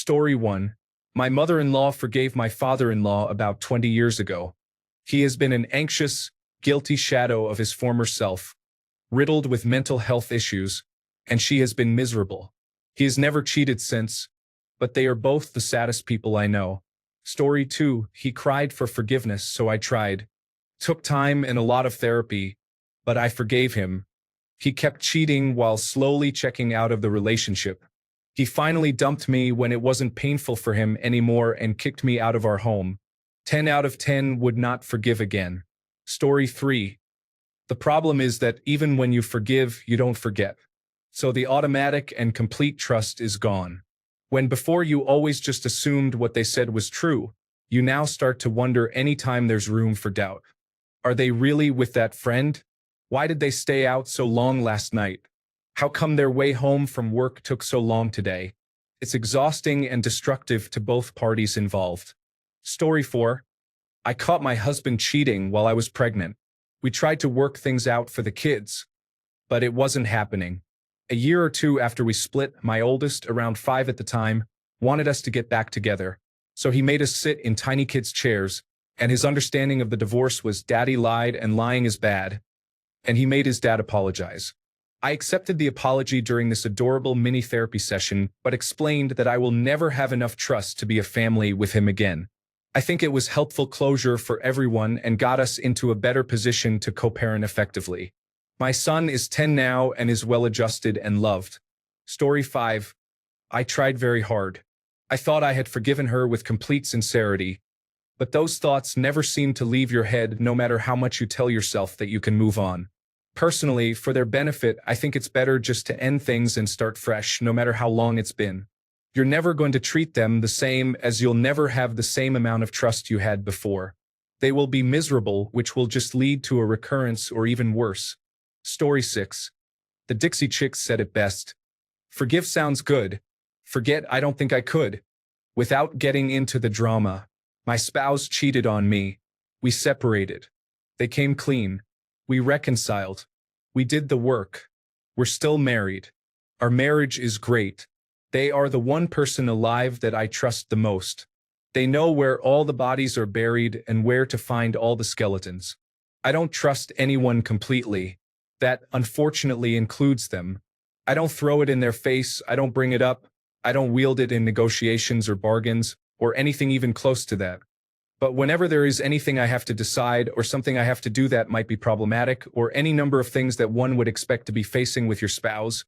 Story 1. My mother-in-law forgave my father-in-law about 20 years ago. He has been an anxious, guilty shadow of his former self, riddled with mental health issues, and she has been miserable. He has never cheated since, but they are both the saddest people I know. Story 2. He cried for forgiveness, so I tried. Took time and a lot of therapy, but I forgave him. He kept cheating while slowly checking out of the relationship. He finally dumped me when it wasn't painful for him anymore and kicked me out of our home. 10 out of 10 would not forgive again. Story 3. The problem is that even when you forgive, you don't forget. So the automatic and complete trust is gone. When before you always just assumed what they said was true, you now start to wonder anytime there's room for doubt. Are they really with that friend? Why did they stay out so long last night? How come their way home from work took so long today? It's exhausting and destructive to both parties involved. Story 4. I caught my husband cheating while I was pregnant. We tried to work things out for the kids, but it wasn't happening. A year or two after we split, my oldest, around 5 at the time, wanted us to get back together. So he made us sit in tiny kids' chairs, and his understanding of the divorce was daddy lied and lying is bad, and he made his dad apologize. I accepted the apology during this adorable mini therapy session, but explained that I will never have enough trust to be a family with him again. I think it was helpful closure for everyone and got us into a better position to co-parent effectively. My son is 10 now and is well-adjusted and loved. Story 5. I tried very hard. I thought I had forgiven her with complete sincerity, but those thoughts never seem to leave your head no matter how much you tell yourself that you can move on. Personally, for their benefit, I think it's better just to end things and start fresh, no matter how long it's been. You're never going to treat them the same, as you'll never have the same amount of trust you had before. They will be miserable, which will just lead to a recurrence or even worse. Story 6. The Dixie Chicks said it best. Forgive sounds good. Forget, I don't think I could. Without getting into the drama, my spouse cheated on me. We separated. They came clean. We reconciled. We did the work. We're still married. Our marriage is great. They are the one person alive that I trust the most. They know where all the bodies are buried and where to find all the skeletons. I don't trust anyone completely. That, unfortunately, includes them. I don't throw it in their face. I don't bring it up. I don't wield it in negotiations or bargains, or anything even close to that. But whenever there is anything I have to decide or something I have to do that might be problematic, or any number of things that one would expect to be facing with your spouse,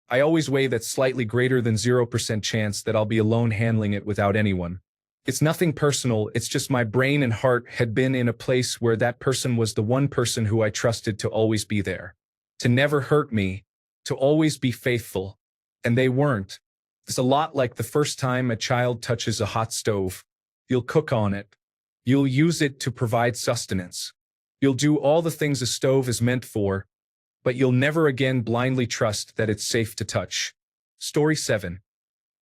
I always weigh that slightly greater than 0% chance that I'll be alone handling it without anyone. It's nothing personal, it's just my brain and heart had been in a place where that person was the one person who I trusted to always be there, to never hurt me, to always be faithful. And they weren't. It's a lot like the first time a child touches a hot stove. You'll cook on it. You'll use it to provide sustenance. You'll do all the things a stove is meant for, but you'll never again blindly trust that it's safe to touch. Story 7.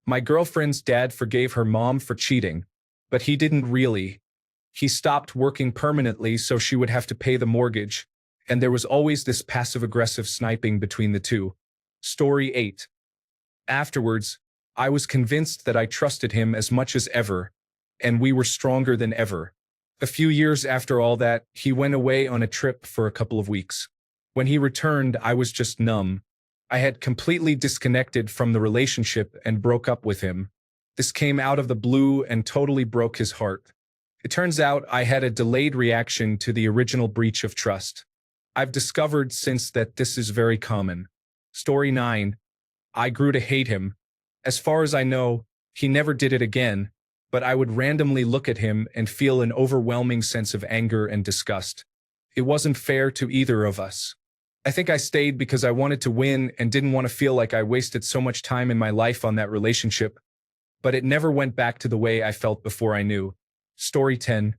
My girlfriend's dad forgave her mom for cheating, but he didn't really. He stopped working permanently so she would have to pay the mortgage, and there was always this passive-aggressive sniping between the two. Story 8. Afterwards, I was convinced that I trusted him as much as ever, and we were stronger than ever. A few years after all that, he went away on a trip for a couple of weeks. When he returned, I was just numb. I had completely disconnected from the relationship and broke up with him. This came out of the blue and totally broke his heart. It turns out I had a delayed reaction to the original breach of trust. I've discovered since that this is very common. Story 9. I grew to hate him. As far as I know, he never did it again, but I would randomly look at him and feel an overwhelming sense of anger and disgust. It wasn't fair to either of us. I think I stayed because I wanted to win and didn't want to feel like I wasted so much time in my life on that relationship, but it never went back to the way I felt before I knew. Story 10.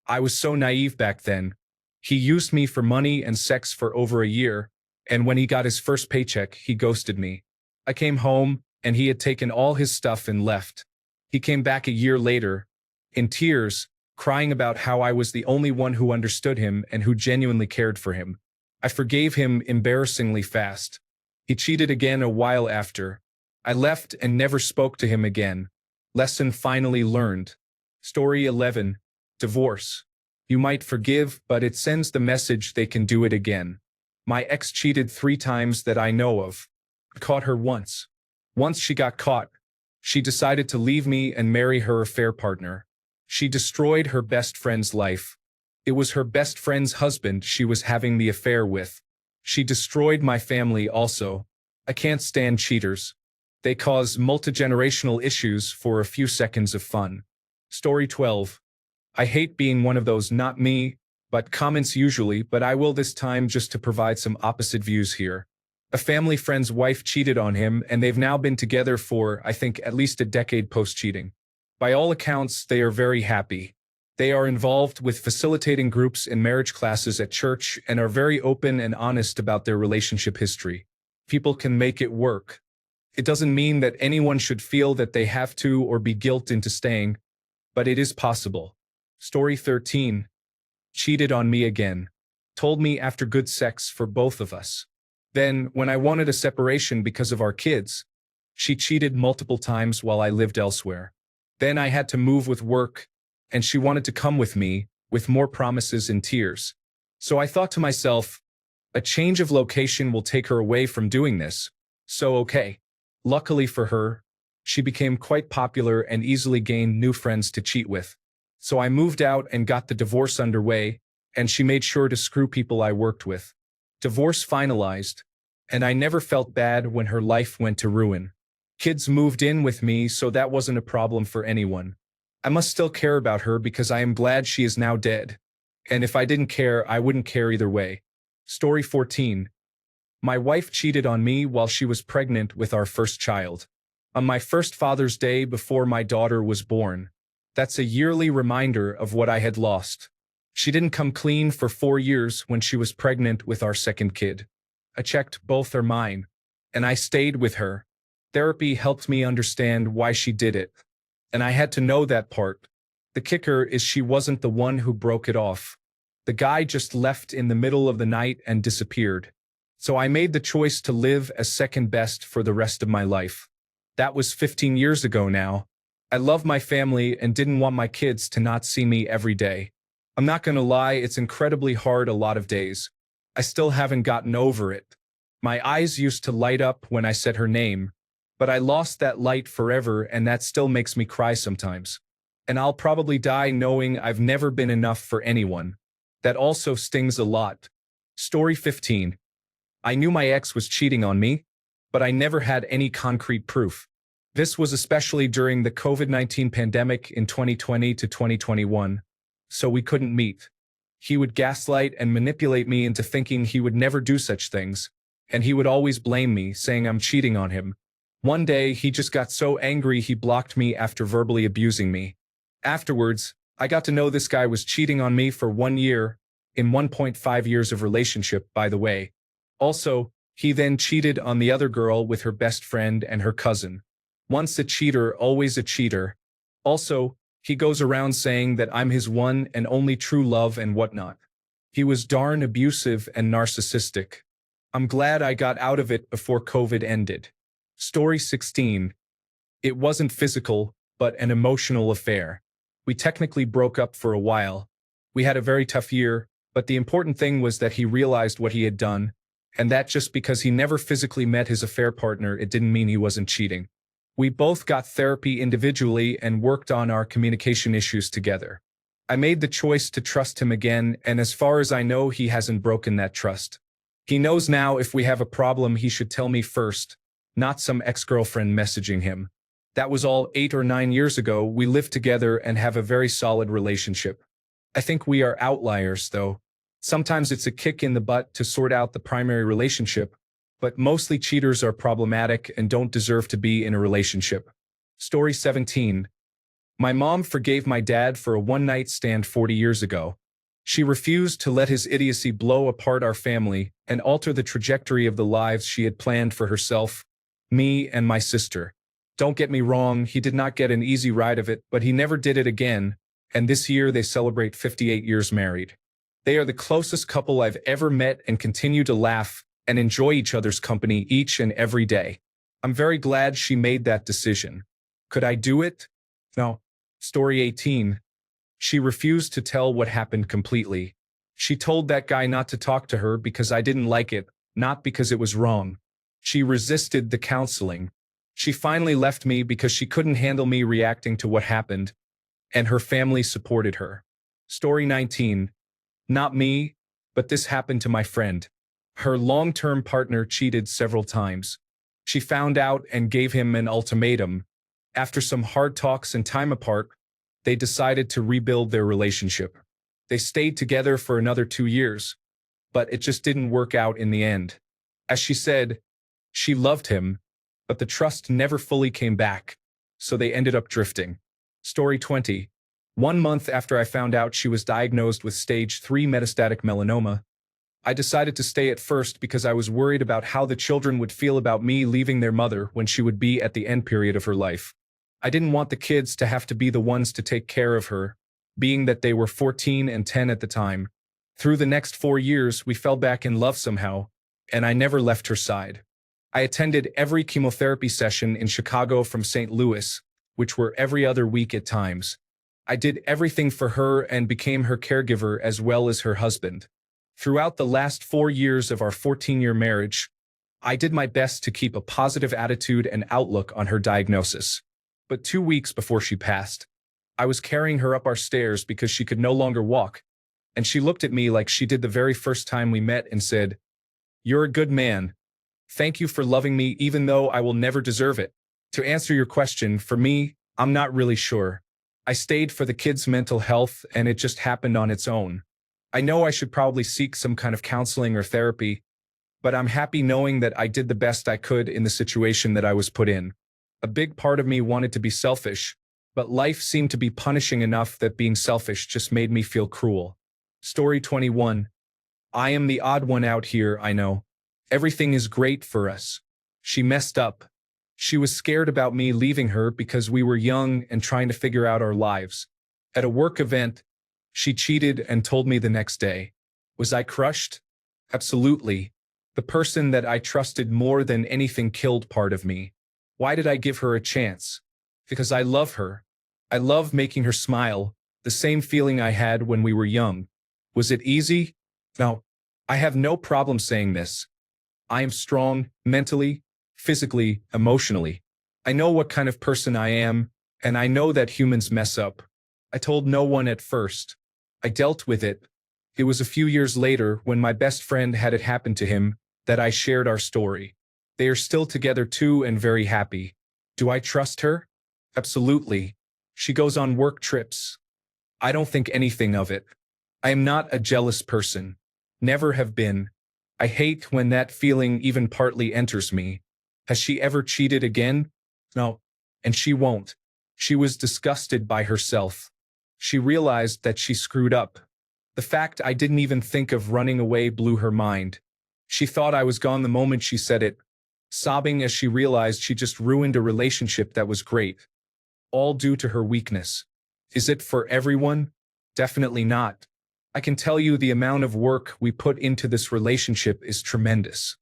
I was so naive back then. He used me for money and sex for over a year, and when he got his first paycheck, he ghosted me. I came home, and he had taken all his stuff and left. He came back a year later, in tears, crying about how I was the only one who understood him and who genuinely cared for him. I forgave him embarrassingly fast. He cheated again a while after. I left and never spoke to him again. Lesson finally learned. Story 11. Divorce. You might forgive, but it sends the message they can do it again. My ex cheated 3 times that I know of. Caught her once. Once she got caught, she decided to leave me and marry her affair partner. She destroyed her best friend's life. It was her best friend's husband she was having the affair with. She destroyed my family also. I can't stand cheaters. They cause multi-generational issues for a few seconds of fun. Story 12. I hate being one of those not me, but comments usually, but I will this time just to provide some opposite views here. A family friend's wife cheated on him, and they've now been together for, I think, at least a decade post-cheating. By all accounts, they are very happy. They are involved with facilitating groups in marriage classes at church and are very open and honest about their relationship history. People can make it work. It doesn't mean that anyone should feel that they have to or be guilted into staying, but it is possible. Story 13. Cheated on me again. Told me after good sex for both of us. Then, when I wanted a separation because of our kids, she cheated multiple times while I lived elsewhere. Then I had to move with work, and she wanted to come with me, with more promises and tears. So I thought to myself, a change of location will take her away from doing this. So okay. Luckily for her, she became quite popular and easily gained new friends to cheat with. So I moved out and got the divorce underway, and she made sure to screw people I worked with. Divorce finalized, and I never felt bad when her life went to ruin. Kids moved in with me, so that wasn't a problem for anyone. I must still care about her because I am glad she is now dead. And if I didn't care, I wouldn't care either way. Story 14. My wife cheated on me while she was pregnant with our first child. On my first Father's Day before my daughter was born. That's a yearly reminder of what I had lost. She didn't come clean for 4 years when she was pregnant with our second kid. I checked both are mine, and I stayed with her. Therapy helped me understand why she did it. And I had to know that part. The kicker is she wasn't the one who broke it off. The guy just left in the middle of the night and disappeared. So I made the choice to live as second best for the rest of my life. That was 15 years ago now. I love my family and didn't want my kids to not see me every day. I'm not gonna lie, it's incredibly hard a lot of days. I still haven't gotten over it. My eyes used to light up when I said her name, but I lost that light forever, and that still makes me cry sometimes. And I'll probably die knowing I've never been enough for anyone. That also stings a lot. Story 15. I knew my ex was cheating on me, but I never had any concrete proof. This was especially during the COVID-19 pandemic in 2020 to 2021. So we couldn't meet. He would gaslight and manipulate me into thinking he would never do such things, and he would always blame me, saying I'm cheating on him. One day, he just got so angry he blocked me after verbally abusing me. Afterwards, I got to know this guy was cheating on me for 1 year, in 1.5 years of relationship, by the way. Also, he then cheated on the other girl with her best friend and her cousin. Once a cheater, always a cheater. Also, he goes around saying that I'm his one and only true love and whatnot. He was darn abusive and narcissistic. I'm glad I got out of it before COVID ended. Story 16. It wasn't physical, but an emotional affair. We technically broke up for a while. We had a very tough year, but the important thing was that he realized what he had done, and that just because he never physically met his affair partner, it didn't mean he wasn't cheating. We both got therapy individually and worked on our communication issues together. I made the choice to trust him again, and as far as I know, he hasn't broken that trust. He knows now if we have a problem, he should tell me first, not some ex-girlfriend messaging him. That was all 8 or 9 years ago. We live together and have a very solid relationship. I think we are outliers, though. Sometimes it's a kick in the butt to sort out the primary relationship, but mostly cheaters are problematic and don't deserve to be in a relationship. Story 17. My mom forgave my dad for a one-night stand 40 years ago. She refused to let his idiocy blow apart our family and alter the trajectory of the lives she had planned for herself, me, and my sister. Don't get me wrong, he did not get an easy ride of it, but he never did it again, and this year they celebrate 58 years married. They are the closest couple I've ever met and continue to laugh and enjoy each other's company each and every day. I'm very glad she made that decision. Could I do it? No. Story 18. She refused to tell what happened completely. She told that guy not to talk to her because I didn't like it, not because it was wrong. She resisted the counseling. She finally left me because she couldn't handle me reacting to what happened, and her family supported her. Story 19. Not me, but this happened to my friend. Her long-term partner cheated several times. She found out and gave him an ultimatum. After some hard talks and time apart, they decided to rebuild their relationship. They stayed together for another 2 years, but it just didn't work out in the end. As she said, she loved him, but the trust never fully came back, so they ended up drifting. Story 20. 1 month after I found out she was diagnosed with stage 3 metastatic melanoma, I decided to stay at first because I was worried about how the children would feel about me leaving their mother when she would be at the end period of her life. I didn't want the kids to have to be the ones to take care of her, being that they were 14 and 10 at the time. Through the next 4 years, we fell back in love somehow, and I never left her side. I attended every chemotherapy session in Chicago from St. Louis, which were every other week at times. I did everything for her and became her caregiver as well as her husband. Throughout the last 4 years of our 14-year marriage, I did my best to keep a positive attitude and outlook on her diagnosis. But 2 weeks before she passed, I was carrying her up our stairs because she could no longer walk, and she looked at me like she did the very first time we met and said, "You're a good man. Thank you for loving me even though I will never deserve it." To answer your question, for me, I'm not really sure. I stayed for the kids' mental health and it just happened on its own. I know I should probably seek some kind of counseling or therapy, but I'm happy knowing that I did the best I could in the situation that I was put in. A big part of me wanted to be selfish, but life seemed to be punishing enough that being selfish just made me feel cruel. Story 21. I am the odd one out here, I know. Everything is great for us. She messed up. She was scared about me leaving her because we were young and trying to figure out our lives. At a work event, she cheated and told me the next day. Was I crushed? Absolutely. The person that I trusted more than anything killed part of me. Why did I give her a chance? Because I love her. I love making her smile, the same feeling I had when we were young. Was it easy? No. I have no problem saying this. I am strong, mentally, physically, emotionally. I know what kind of person I am, and I know that humans mess up. I told no one at first. I dealt with it. It was a few years later, when my best friend had it happen to him, that I shared our story. They are still together too and very happy. Do I trust her? Absolutely. She goes on work trips. I don't think anything of it. I am not a jealous person. Never have been. I hate when that feeling even partly enters me. Has she ever cheated again? No. And she won't. She was disgusted by herself. She realized that she screwed up. The fact I didn't even think of running away blew her mind. She thought I was gone the moment she said it, sobbing as she realized she just ruined a relationship that was great. All due to her weakness. Is it for everyone? Definitely not. I can tell you the amount of work we put into this relationship is tremendous.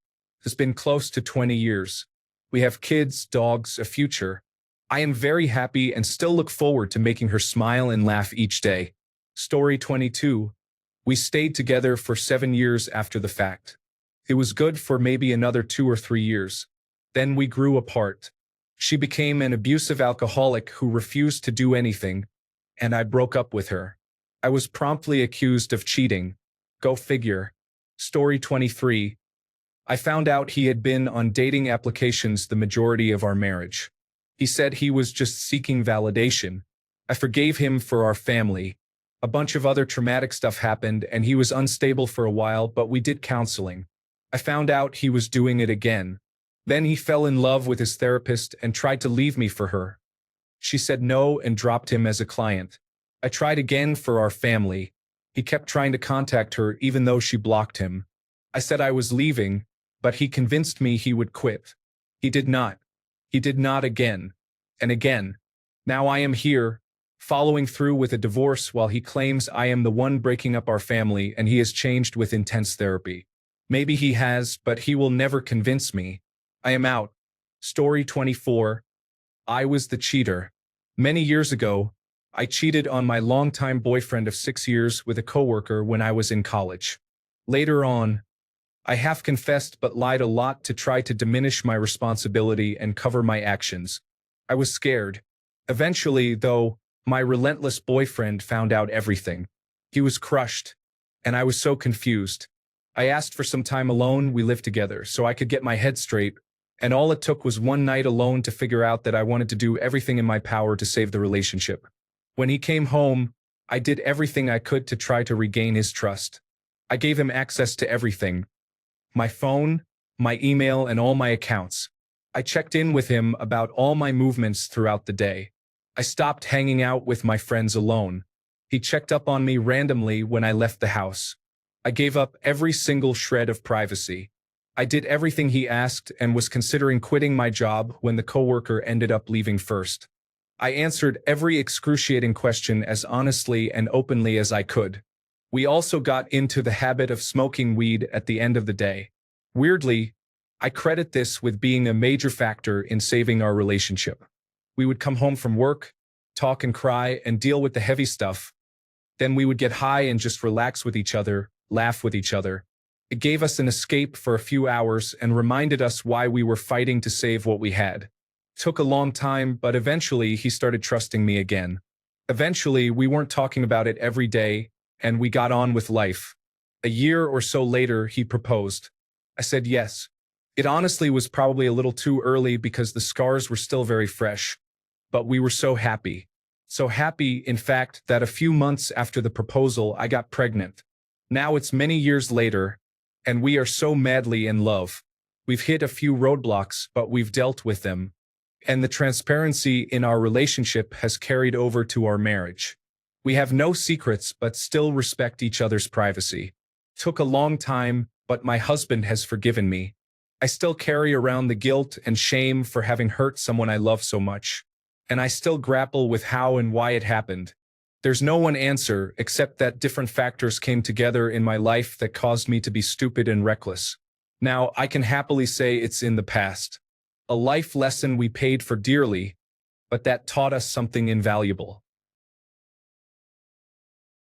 It's been close to 20 years. We have kids, dogs, a future. I am very happy and still look forward to making her smile and laugh each day. Story 22. We stayed together for 7 years after the fact. It was good for maybe another 2 or 3 years. Then we grew apart. She became an abusive alcoholic who refused to do anything, and I broke up with her. I was promptly accused of cheating. Go figure. Story 23. I found out he had been on dating applications the majority of our marriage. He said he was just seeking validation. I forgave him for our family. A bunch of other traumatic stuff happened and he was unstable for a while, but we did counseling. I found out he was doing it again. Then he fell in love with his therapist and tried to leave me for her. She said no and dropped him as a client. I tried again for our family. He kept trying to contact her even though she blocked him. I said I was leaving, but he convinced me he would quit. He did not. He did not again. And again. Now I am here, following through with a divorce while he claims I am the one breaking up our family and he has changed with intense therapy. Maybe he has, but he will never convince me. I am out. Story 24. I was the cheater. Many years ago, I cheated on my longtime boyfriend of 6 years with a coworker when I was in college. Later on, I half confessed but lied a lot to try to diminish my responsibility and cover my actions. I was scared. Eventually, though, my relentless boyfriend found out everything. He was crushed, and I was so confused. I asked for some time alone, we lived together, so I could get my head straight, and all it took was one night alone to figure out that I wanted to do everything in my power to save the relationship. When he came home, I did everything I could to try to regain his trust. I gave him access to everything: my phone, my email, and all my accounts. I checked in with him about all my movements throughout the day. I stopped hanging out with my friends alone. He checked up on me randomly when I left the house. I gave up every single shred of privacy. I did everything he asked and was considering quitting my job when the coworker ended up leaving first. I answered every excruciating question as honestly and openly as I could. We also got into the habit of smoking weed at the end of the day. Weirdly, I credit this with being a major factor in saving our relationship. We would come home from work, talk and cry, and deal with the heavy stuff. Then we would get high and just relax with each other, laugh with each other. It gave us an escape for a few hours and reminded us why we were fighting to save what we had. Took a long time, but eventually he started trusting me again. Eventually, we weren't talking about it every day, and we got on with life. A year or so later, he proposed. I said yes. It honestly was probably a little too early because the scars were still very fresh. But we were so happy. So happy, in fact, that a few months after the proposal, I got pregnant. Now it's many years later, and we are so madly in love. We've hit a few roadblocks, but we've dealt with them. And the transparency in our relationship has carried over to our marriage. We have no secrets, but still respect each other's privacy. Took a long time, but my husband has forgiven me. I still carry around the guilt and shame for having hurt someone I love so much. And I still grapple with how and why it happened. There's no one answer except that different factors came together in my life that caused me to be stupid and reckless. Now, I can happily say it's in the past. A life lesson we paid for dearly, but that taught us something invaluable.